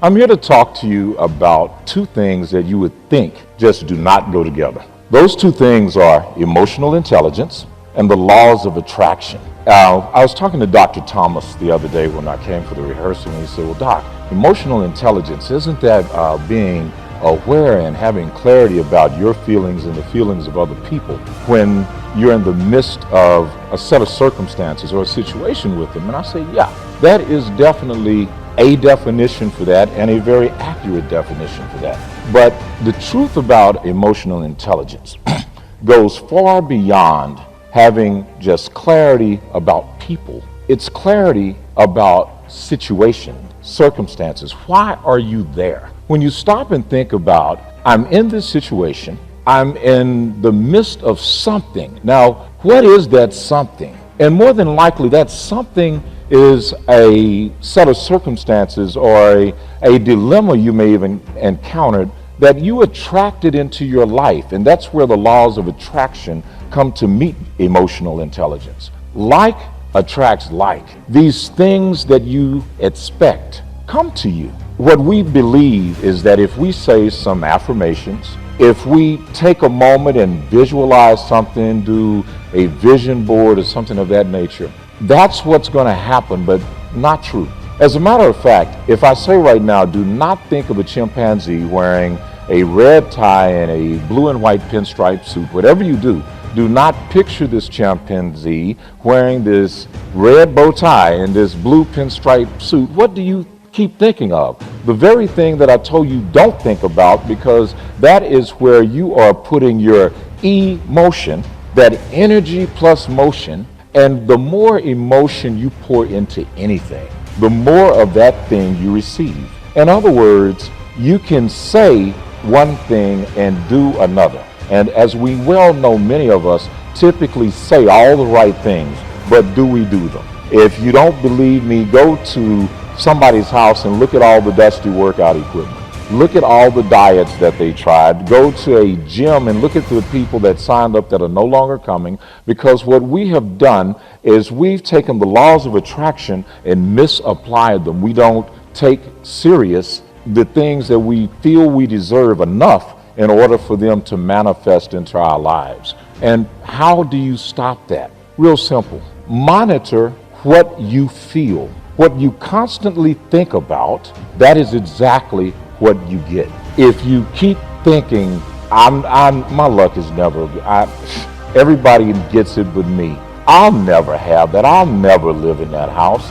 I'm here to talk to you about two things that you would think just do not go together. Those two things are emotional intelligence and the laws of attraction. I was talking to Dr. Thomas the other day when I came for the rehearsal, and he said, well, Doc, emotional intelligence, isn't that being aware and having clarity about your feelings and the feelings of other people when you're in the midst of a set of circumstances or a situation with them? And I say, yeah, that is definitely a definition for that, and a very accurate definition for that. But the truth about emotional intelligence goes far beyond having just clarity about people. It's clarity about situation, circumstances. Why are you there? When you stop and think about, I'm in this situation, I'm in the midst of something. Now, what is that something? And more than likely, that something is a set of circumstances or a dilemma you may have encountered that you attracted into your life. And that's where the laws of attraction come to meet emotional intelligence. Like attracts like. These things that you expect come to you. What we believe is that if we say some affirmations, if we take a moment and visualize something, do a vision board or something of that nature, that's what's going to happen, but not true. As a matter of fact, if I say right now, do not think of a chimpanzee wearing a red tie and a blue and white pinstripe suit, whatever you do not picture this chimpanzee wearing this red bow tie and this blue pinstripe suit. What do you keep thinking of? The very thing that I told you don't think about, because that is where you are putting your emotion, that energy plus motion. And the more emotion you pour into anything, the more of that thing you receive. In other words, you can say one thing and do another. And as we well know, many of us typically say all the right things, but do we do them? If you don't believe me, go to somebody's house and look at all the dusty workout equipment. Look at all the diets that they tried. Go to a gym and look at the people that signed up that are no longer coming, because what we have done is we've taken the laws of attraction and misapplied them. We don't take serious the things that we feel we deserve enough in order for them to manifest into our lives. And how do you stop that? Real simple. Monitor what you feel. What you constantly think about, that is exactly what you get. If you keep thinking, my luck is never, everybody gets it but me. I'll never have that. I'll never live in that house.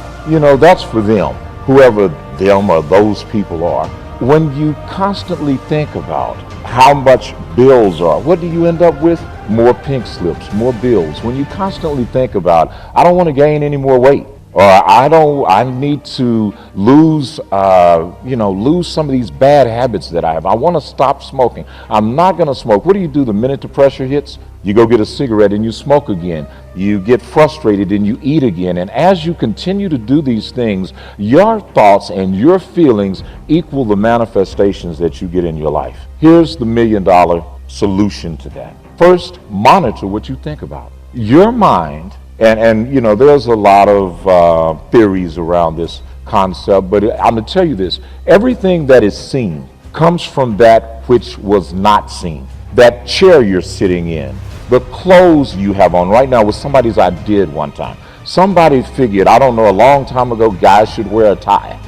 That's for them, whoever them or those people are. When you constantly think about how much bills are, what do you end up with? More pink slips, more bills. When you constantly think about, I don't want to gain any more weight, or I need to lose some of these bad habits that I have. I want to stop smoking. I'm not going to smoke. What do? The minute the pressure hits, you go get a cigarette and you smoke again. You get frustrated and you eat again. And as you continue to do these things, your thoughts and your feelings equal the manifestations that you get in your life. Here's the $1 million solution to that. First, monitor what you think about. Your mind, and there's a lot of theories around this concept, but I'm going to tell you this. Everything that is seen comes from that which was not seen. That chair you're sitting in, the clothes you have on. Right now, with somebody's I did one time. Somebody figured, I don't know, a long time ago, guys should wear a tie.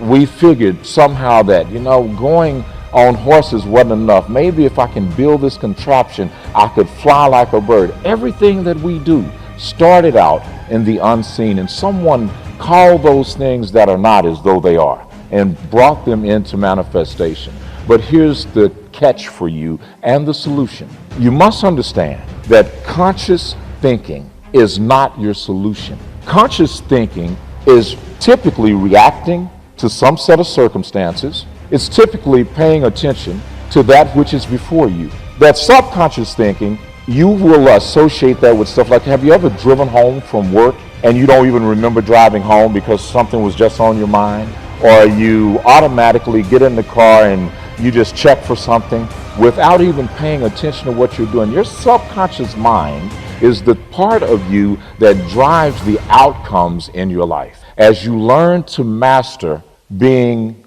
We figured somehow that, going on horses wasn't enough. Maybe if I can build this contraption, I could fly like a bird. Everything that we do started out in the unseen, and someone called those things that are not as though they are and brought them into manifestation. But here's the catch for you and the solution. You must understand that conscious thinking is not your solution. Conscious thinking is typically reacting to some set of circumstances. It's typically paying attention to that which is before you. That subconscious thinking, you will associate that with stuff like, have you ever driven home from work and you don't even remember driving home because something was just on your mind? Or you automatically get in the car and you just check for something without even paying attention to what you're doing. Your subconscious mind is the part of you that drives the outcomes in your life. As you learn to master being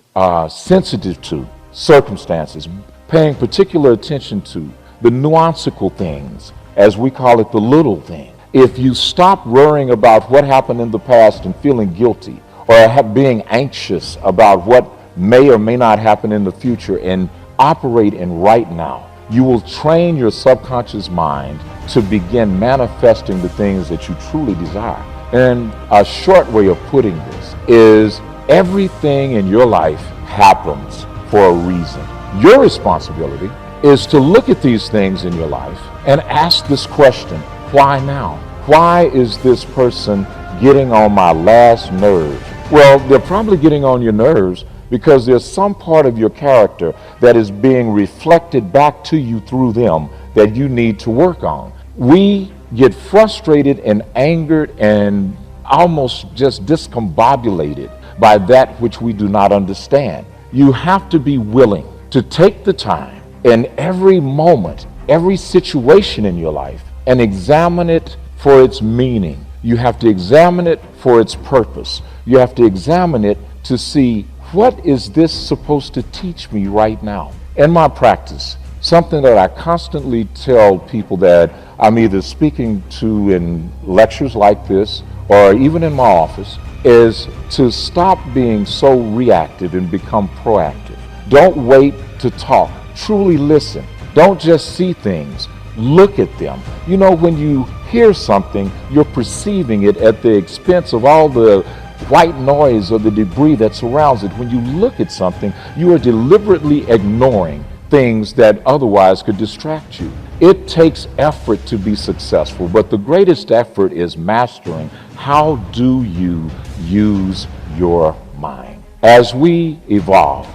sensitive to circumstances, paying particular attention to the nuanceical things, as we call it, the little thing. If you stop worrying about what happened in the past and feeling guilty, or being anxious about what may or may not happen in the future, and operate in right now, you will train your subconscious mind to begin manifesting the things that you truly desire. And a short way of putting this is everything in your life happens for a reason. Your responsibility is to look at these things in your life and ask this question: why now? Why is this person getting on my last nerve? Well, they're probably getting on your nerves because there's some part of your character that is being reflected back to you through them that you need to work on. We get frustrated and angered and almost just discombobulated by that which we do not understand. You have to be willing to take the time in every moment, every situation in your life, and examine it for its meaning. You have to examine it for its purpose. You have to examine it to see, what is this supposed to teach me right now? In my practice, something that I constantly tell people that I'm either speaking to in lectures like this or even in my office is to stop being so reactive and become proactive. Don't wait to talk. Truly listen. Don't just see things. Look at them. You know, when you hear something, you're perceiving it at the expense of all the white noise or the debris that surrounds it. When you look at something, you are deliberately ignoring things that otherwise could distract you. It takes effort to be successful, but the greatest effort is mastering how do you use your mind. As we evolve,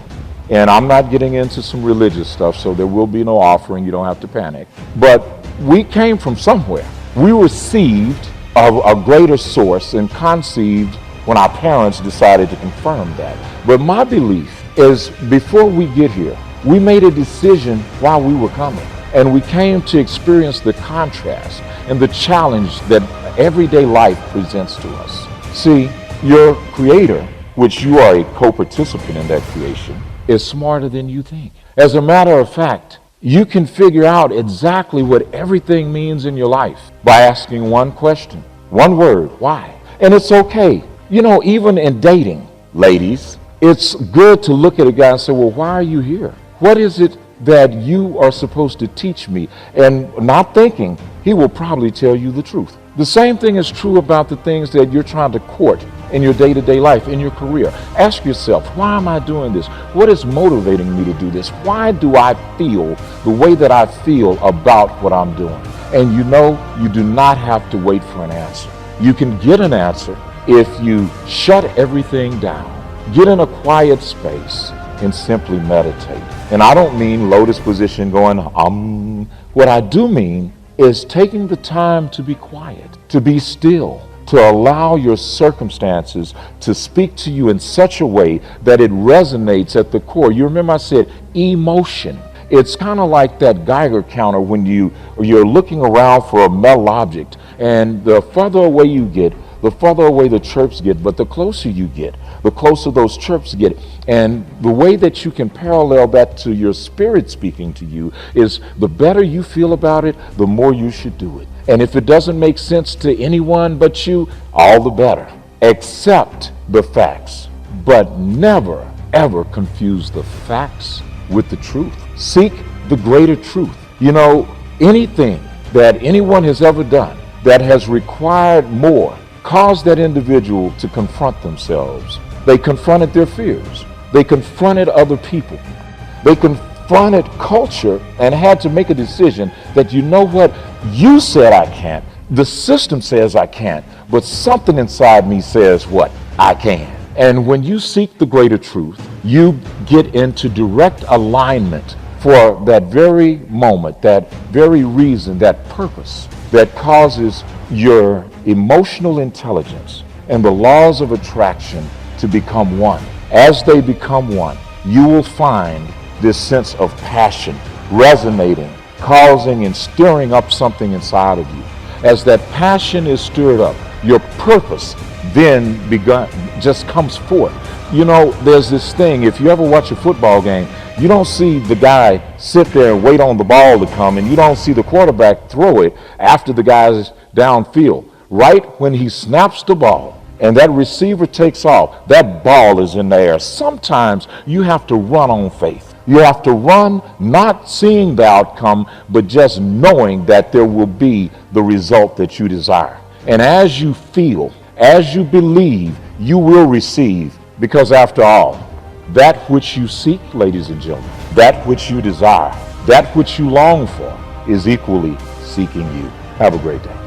and I'm not getting into some religious stuff, so there will be no offering, you don't have to panic, but we came from somewhere. We received a greater source and conceived when our parents decided to confirm that. But my belief is, before we get here, we made a decision while we were coming, and we came to experience the contrast and the challenge that everyday life presents to us. See, your creator, which you are a co-participant in that creation, is smarter than you think. As a matter of fact, you can figure out exactly what everything means in your life by asking one question, one word: why? And it's okay. You know, even in dating, ladies, it's good to look at a guy and say, well, why are you here? What is it that you are supposed to teach me? And not thinking, he will probably tell you the truth. The same thing is true about the things that you're trying to court in your day-to-day life, in your career. Ask yourself, why am I doing this? What is motivating me to do this? Why do I feel the way that I feel about what I'm doing? And you know, you do not have to wait for an answer. You can get an answer if you shut everything down, get in a quiet space, and simply meditate. And I don't mean lotus position going, What I do mean is taking the time to be quiet, to be still, to allow your circumstances to speak to you in such a way that it resonates at the core. You remember I said emotion. It's kind of like that Geiger counter when you're looking around for a metal object, and the further away you get, the further away the chirps get, but the closer you get, the closer those chirps get. And the way that you can parallel that to your spirit speaking to you is, the better you feel about it, the more you should do it. And if it doesn't make sense to anyone but you, all the better. Accept the facts, but never, ever confuse the facts with the truth. Seek the greater truth. You know, anything that anyone has ever done that has required more caused that individual to confront themselves. They confronted their fears. They confronted other people. They confronted culture and had to make a decision that, you know what, you said I can't. The system says I can't, but something inside me says what? I can. And when you seek the greater truth, you get into direct alignment for that very moment, that very reason, that purpose that causes your emotional intelligence and the laws of attraction to become one. As they become one, you will find this sense of passion resonating, causing and stirring up something inside of you. As that passion is stirred up, your purpose then just comes forth. You know, there's this thing, if you ever watch a football game, you don't see the guy sit there and wait on the ball to come, and you don't see the quarterback throw it after the guy's downfield. Right when he snaps the ball and that receiver takes off, that ball is in the air. Sometimes you have to run on faith. You have to run not seeing the outcome, but just knowing that there will be the result that you desire. And as you feel, as you believe, you will receive, because after all, that which you seek, ladies and gentlemen, that which you desire, that which you long for is equally seeking you. Have a great day.